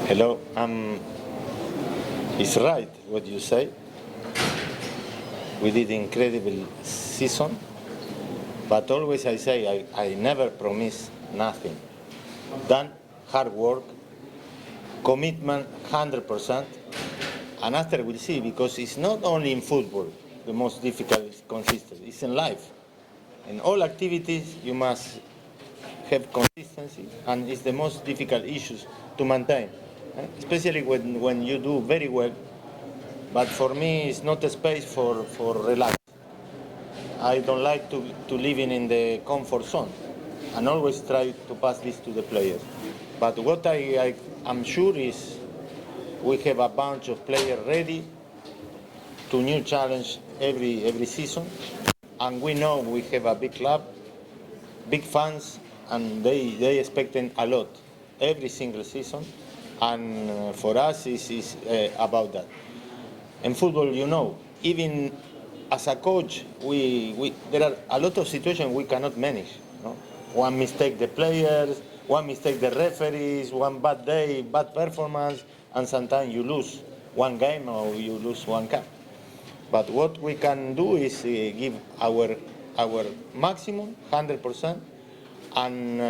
Hello, it's right what you say. We did incredible season, but always I say I never promise nothing. Done, hard work, commitment 100%, and after we'll see, because it's not only in football the most difficult is consistency, it's in life. In all activities you must have consistency, and it's the most difficult issues to maintain, especially when you do very well. But for me, it's not a space for relax. I don't like to live in the comfort zone, and always try to pass this to the players. But what I am sure is we have a bunch of players ready to new challenge every season, and we know we have a big club, big fans, and they expecting a lot every single season, and for us is about that. In football, even as a coach, there are a lot of situations we cannot manage. One mistake the players, one mistake the referees, one bad day, bad performance, and sometimes you lose one game or you lose one cup. But what we can do is give our maximum, 100%, and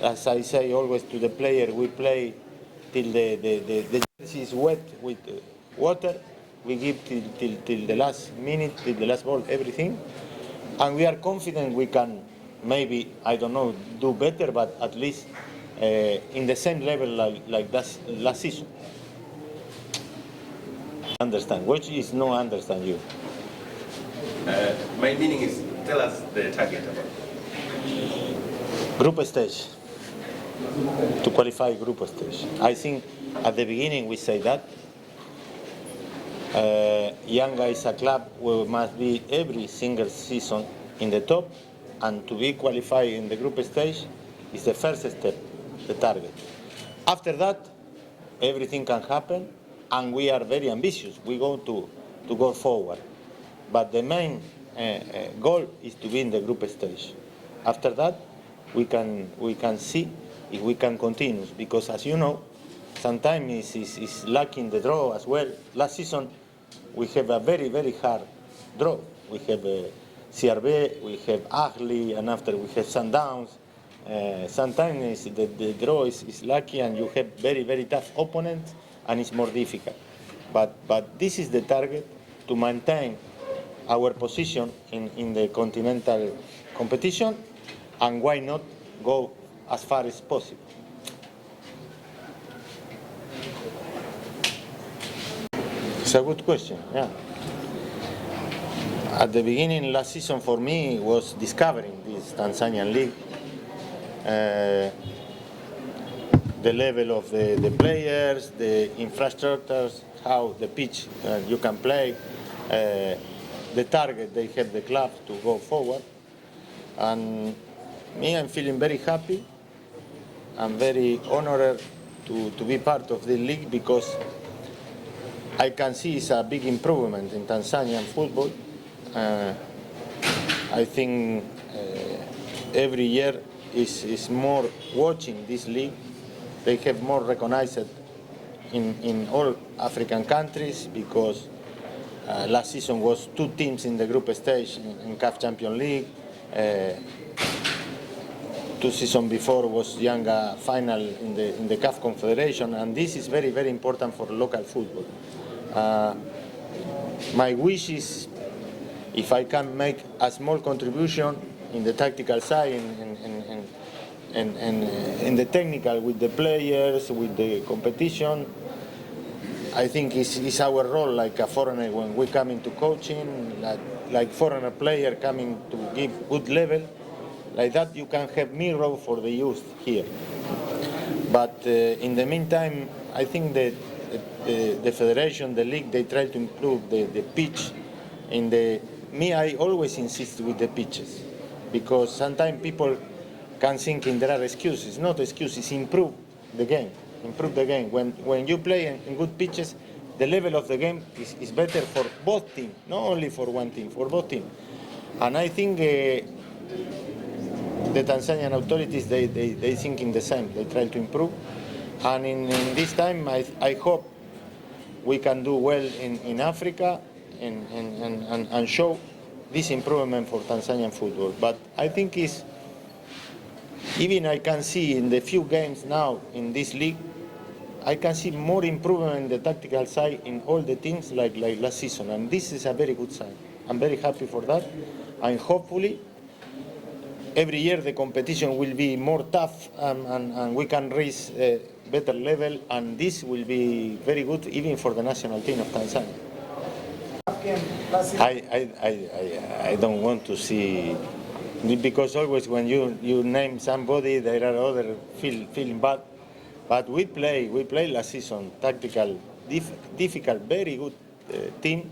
as I say always to the player, we play till the jersey is wet with water. We give till the last minute, till the last ball, everything, and we are confident we can maybe, I don't know, do better, but at least in the same level like that last season. Understand, which is no understand you. My meaning is, tell us the target about Group stage. To qualify group stage. I think at the beginning we say that. Yanga is a club where we must be every single season in the top, and to be qualified in the group stage is the first step, the target. After that, everything can happen, and we are very ambitious. We go to go forward. But the main goal is to be in the group stage. After that, we can see if we can continue, because as you know, sometimes it's luck in the draw as well. Last season, we have a very, very hard draw. We have CRB, we have Ahli, and after we have Sundowns. Sometimes the draw is lucky, and you have very, very tough opponents, and it's more difficult. But this is the target, to maintain our position in the continental competition, and why not go as far as possible. It's a good question, yeah. At the beginning, last season for me was discovering this Tanzanian league. The level of the players, the infrastructures, how the pitch you can play, the target they have the club to go forward. And me, I'm feeling very happy. I'm very honored to be part of the league, because I can see it's a big improvement in Tanzanian football. I think every year is more watching this league. They have more recognized in all African countries, because last season was 2 teams in the group stage in CAF Champions League. 2 seasons before was Yanga final in the CAF Confederation, and this is very, very important for local football. My wish is, if I can make a small contribution in the tactical side and in the technical, with the players, with the competition, I think it's our role, like a foreigner when we come into coaching, like foreigner player coming to give good level. Like that, you can have mirror for the youth here. But in the meantime, I think that the federation, the league, they try to improve the pitch. I always insist with the pitches, because sometimes people can think there are excuses. Not excuses. Improve the game. Improve the game. When you play in good pitches, the level of the game is better for both teams, not only for one team, for both teams. And I think the Tanzanian authorities, they thinking the same. They try to improve, And in this time, I hope we can do well in Africa and show this improvement for Tanzanian football. But I think even I can see in the few games now in this league, I can see more improvement in the tactical side in all the teams like last season, and this is a very good sign. I'm very happy for that, and hopefully every year the competition will be more tough and we can reach a better level, and this will be very good even for the national team of Tanzania. I don't want to see, because always when you name somebody, there are others feeling bad. But we play last season tactical, difficult, very good team.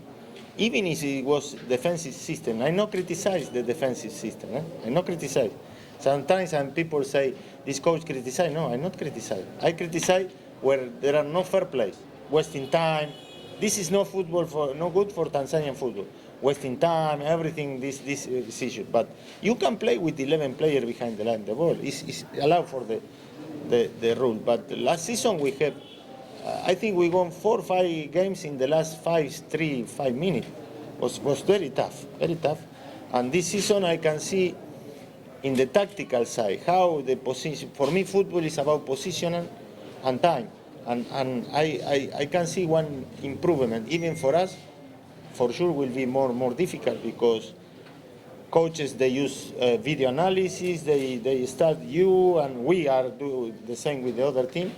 Even if it was defensive system, I not criticize the defensive system. I not criticize. Sometimes people say this coach criticize. No, I not criticize. I criticize where there are no fair plays, wasting time. This is no football no good for Tanzanian football. Wasting time, everything. This issue. But you can play with 11 players behind the line. The ball is allowed for the rule. But last season we have, I think we won 4 or 5 games in the last 5 minutes. Was very tough, very tough. And this season I can see in the tactical side how the position. For me, football is about position and time. And I can see one improvement even for us. For sure, will be more difficult because coaches, they use video analysis, they start you, and we are do the same with the other team.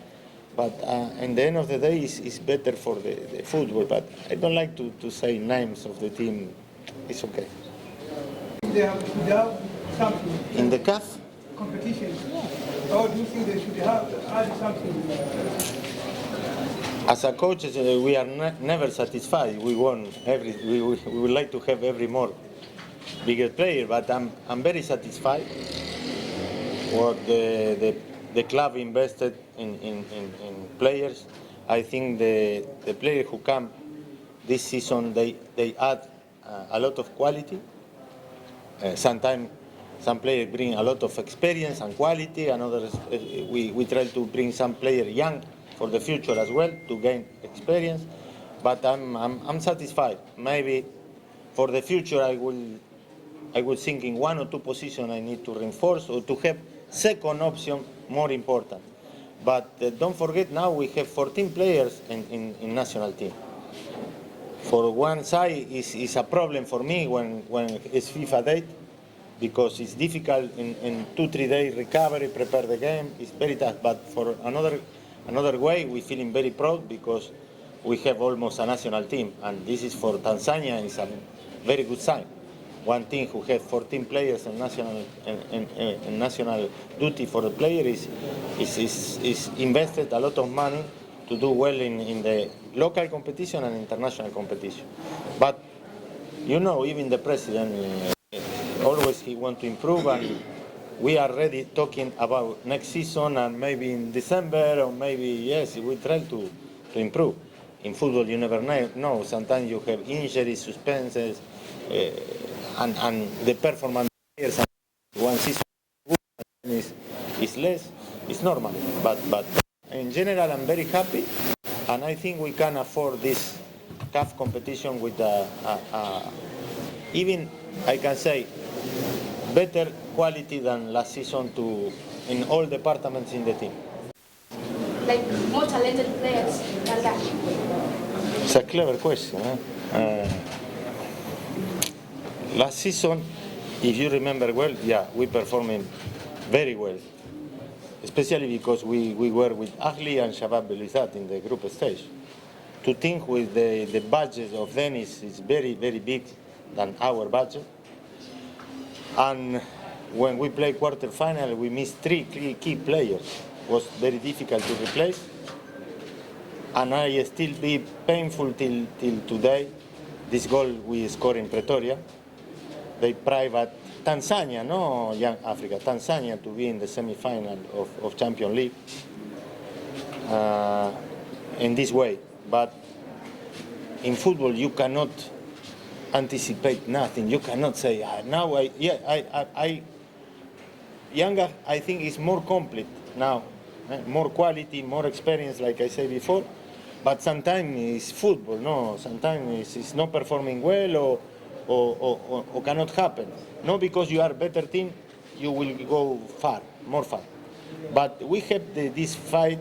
But in the end of the day, it's better for the football. But I don't like to say names of the team. It's okay. They have something In the CAF? competition. Or do you think they should have add something? As a coach, we are never satisfied. We won we would like to have every more bigger player, but I'm very satisfied what the club invested in players. I think the players who come this season, they add a lot of quality. Sometimes some players bring a lot of experience and quality, and others we try to bring some players young for the future as well to gain experience. But I'm satisfied. Maybe for the future I will think in 1 or 2 positions I need to reinforce or to have second option more important. But don't forget, now we have 14 players in national team. For one side is a problem for me when it's FIFA date, because it's difficult in 2-3 days recovery, prepare the game. It's very tough. But for another way, we feeling very proud because we have almost a national team, and this is for Tanzania is a very good sign. One team who has 14 players in national duty for the player is invested a lot of money to do well in the local competition and international competition. But even the president always he want to improve, and we are already talking about next season and maybe in December or maybe yes, we try to improve. In football, you never know. Sometimes you have injuries, suspenses, and the performance players. One season is less. It's normal, but in general, I'm very happy, and I think we can afford this tough competition with even I can say better quality than last season in all departments in the team. Like more talented players than that? It's a clever question. Last season, if you remember well, we performed very well, especially because we were with Ahli and Shabab Belouizdad in the group stage. To think with the budget of them is very, very big than our budget. And when we play quarterfinal, we missed 3 key players. It was very difficult to replace. And I still be painful till today. This goal we scored in Pretoria. They private Tanzania, no young Africa, Tanzania to be in the semi-final of Champions League in this way. But in football, you cannot anticipate nothing. You cannot say Yanga, I think, is more complete now more quality, more experience, like I said before. But sometimes it's football, no? Sometimes it's not performing well or cannot happen. Not because you are better team, you will go far, more far. But we have this fight,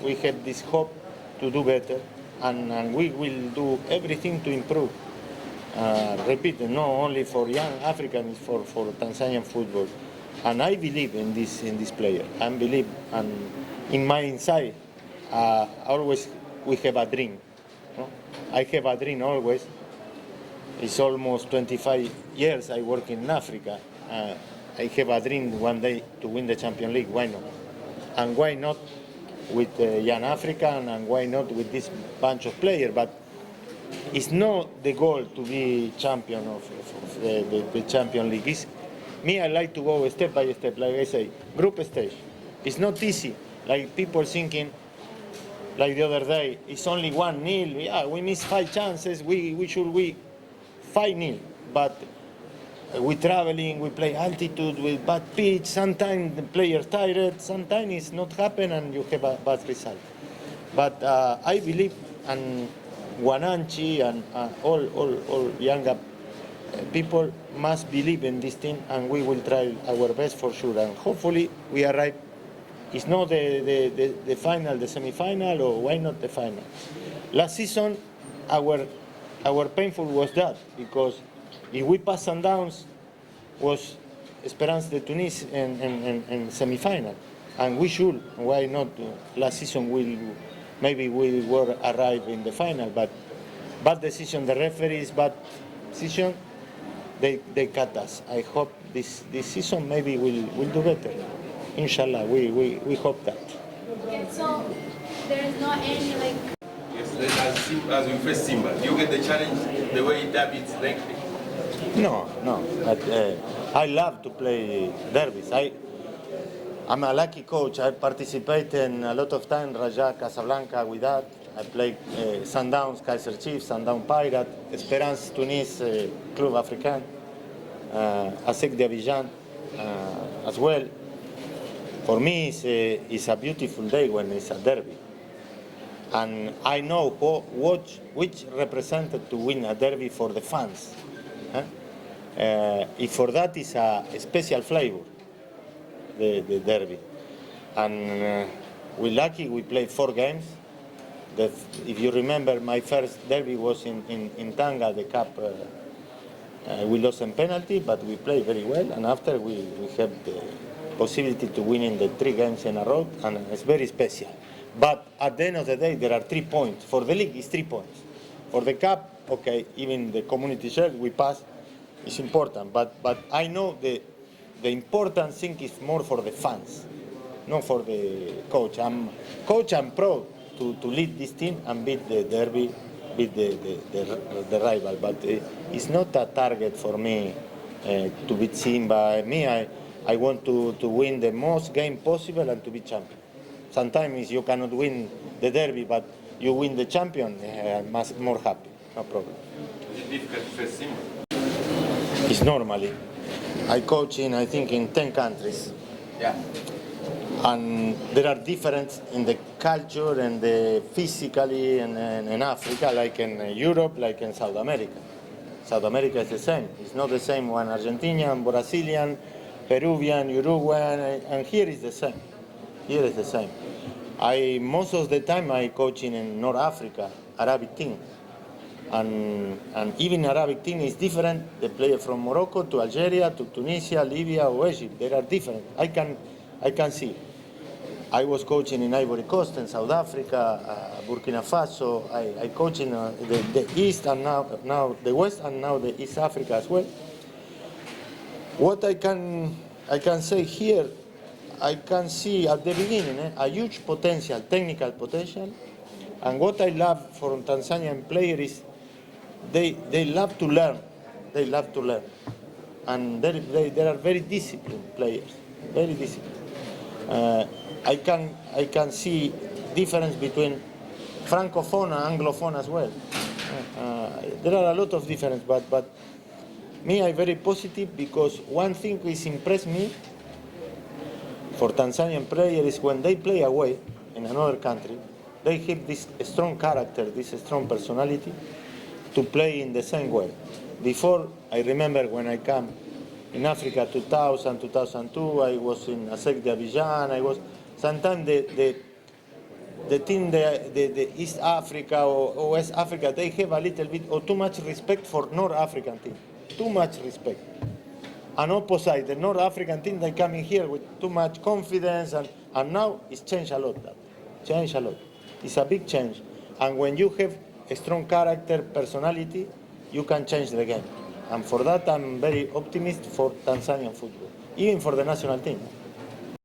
we have this hope to do better, and we will do everything to improve. Repeat, not only for young Africans, for Tanzanian football. And I believe in this player. I believe, and in my inside, always we have a dream. No? I have a dream always. It's almost 25 years I work in Africa. I have a dream one day to win the Champions League. Why not? And why not with young African, and why not with this bunch of players? But it's not the goal to be champion of the Champions League. It's, me, I like to go step by step, like I say, group stage. It's not easy, like people thinking, like the other day, it's only 1-0. Yeah, we missed 5 chances. We should win 5-0. But we traveling, we play altitude with bad pitch. Sometimes the player tired. Sometimes it's not happen and you have a bad result. But I believe, and Wananchi and all younger people must believe in this team, and we will try our best for sure. And hopefully we arrive. It's not the final, the semi-final, or why not the final? Last season, our painful was that, because if we pass Sundowns, was Esperance de Tunis in semi-final, and we should. Why not? Last season maybe we were arrive in the final, but bad decision. The referees bad decision. They cut us. I hope this season maybe we'll do better. Inshallah, we hope that. Okay, so there is no any like. Yes, as we face Simba, do you get the challenge the way David's likely? No. But, I love to play derbies. I'm a lucky coach. I participate in a lot of time Raja Casablanca with that. I play Sundowns, Kaiser Chiefs, Sundown Pirate, Esperance Tunis, Club Africain, ASEC de Abidjan as well. For me, it's a beautiful day when it's a derby. And I know which represented to win a derby for the fans. If for that is a special flavor, the derby. And we're lucky we played 4 games. If you remember, my first derby was in Tanga, the cup. We lost in penalty, but we played very well. And after we have the possibility to win in the 3 games in a row, and it's very special. But at the end of the day, there are 3 points. For the league, it's 3 points. For the cup, okay, even the community shield, we passed. It's important. But I know the important thing is more for the fans, not for the coach. I'm proud to lead this team and beat the derby, beat the rival. But it's not a target for me to beat Simba. Me, I want to win the most game possible and to be champion. Sometimes you cannot win the derby, but you win the champion, I'm more happy, no problem. Is it difficult to face Simba? It's normally. I coach I think, in 10 countries. Yeah. And there are differences in the culture and the physically in Africa, like in Europe, like in South America. South America is the same. It's not the same one Argentinian, Brazilian, Peruvian, Uruguayan, and here is the same. Here is the same. Most of the time I coach in North Africa, Arabic team. And even Arabic team is different. The player from Morocco to Algeria to Tunisia, Libya or Egypt, they are different. I can see. I was coaching in Ivory Coast and South Africa, Burkina Faso. I coach in the East and now the West and now the East Africa as well. What I can say here, I can see at the beginning a huge potential, technical potential, and what I love from Tanzanian players is they love to learn. They love to learn, and they are very disciplined players, very disciplined. I can see difference between francophone and anglophone as well. There are a lot of difference, but me, I'm very positive because one thing is impressed me for Tanzanian players is when they play away in another country, they have this strong character, this strong personality to play in the same way. Before, I remember when I came in Africa 2000, 2002, I was in ASEC de Abidjan, I was, sometimes the team, the East Africa or West Africa, they have a little bit or too much respect for North African team, too much respect. And opposite, the North African team, they come in here with too much confidence, and now it's changed a lot. That changed a lot. It's a big change. And when you have a strong character, personality, you can change the game. And for that, I'm very optimistic for Tanzanian football, even for the national team.